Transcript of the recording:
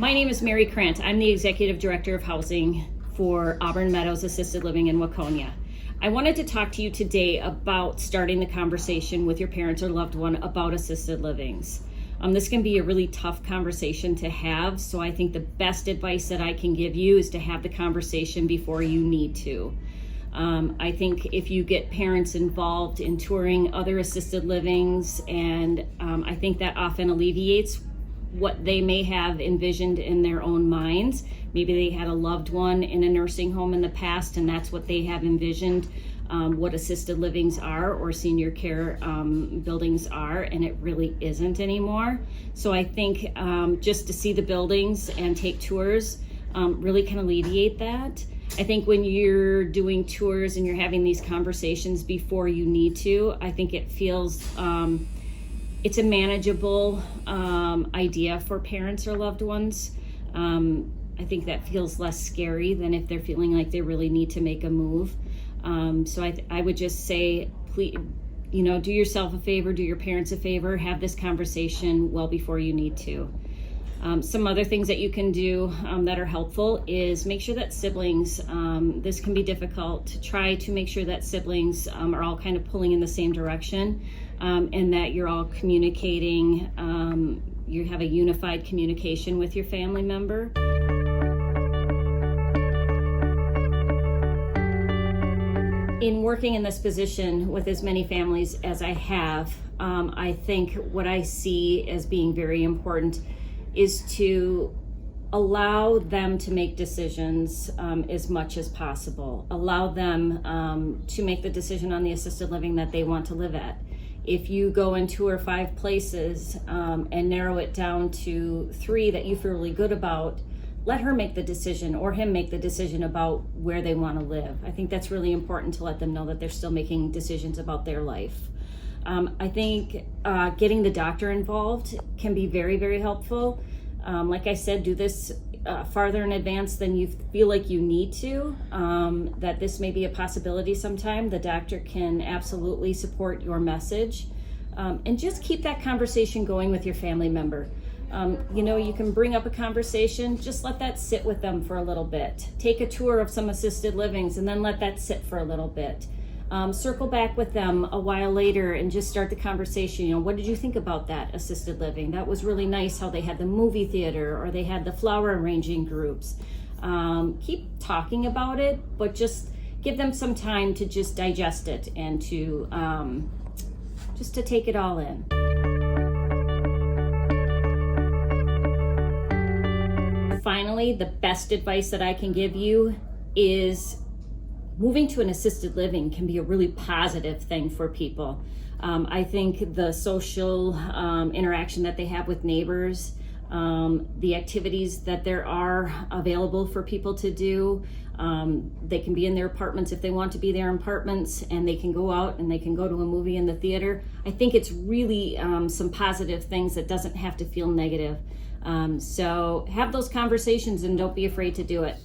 My name is Mary Krant. I'm the Executive Director of Housing for Auburn Meadows Assisted Living in Waconia. I wanted to talk to you today about starting the conversation with your parents or loved one about assisted livings. This can be a really tough conversation to have, so I think the best advice that I can give you is to have the conversation before you need to. I think if you get parents involved in touring other assisted livings, and I think that often alleviates what they may have envisioned in their own minds. Maybe they had a loved one in a nursing home in the past, and that's what they have envisioned what assisted livings are or senior care buildings are, and it really isn't anymore. So I think just to see the buildings and take tours really can alleviate that. I think when you're doing tours and you're having these conversations before you need to, I think it feels it's a manageable idea for parents or loved ones. I think that feels less scary than if they're feeling like they really need to make a move. So I would just say, please, do yourself a favor, do your parents a favor, have this conversation well before you need to. Some other things that you can do that are helpful is make sure that siblings, this can be difficult, to try to make sure that siblings are all kind of pulling in the same direction, and that you're all communicating, you have a unified communication with your family member. In working in this position with as many families as I have, I think what I see as being very important is to allow them to make decisions as much as possible. Allow them to make the decision on the assisted living that they want to live at. If you go and tour 5 places and narrow it down to 3 that you feel really good about, let her make the decision or him make the decision about where they want to live. I think that's really important to let them know that they're still making decisions about their life. I think getting the doctor involved can be very, very helpful. Like I said, do this farther in advance than you feel like you need to, that this may be a possibility sometime. The doctor can absolutely support your message. And just keep that conversation going with your family member. You can bring up a conversation, just let that sit with them for a little bit. Take a tour of some assisted livings and then let that sit for a little bit. Circle back with them a while later and just start the conversation. What did you think about that assisted living? That was really nice how they had the movie theater or they had the flower arranging groups. Keep talking about it, but just give them some time to just digest it and to just to take it all in. Finally, the best advice that I can give you is moving to an assisted living can be a really positive thing for people. I think the social interaction that they have with neighbors, the activities that there are available for people to do, they can be in their apartments if they want to be there in apartments, and they can go out and they can go to a movie in the theater. I think it's really some positive things that doesn't have to feel negative. So have those conversations and don't be afraid to do it.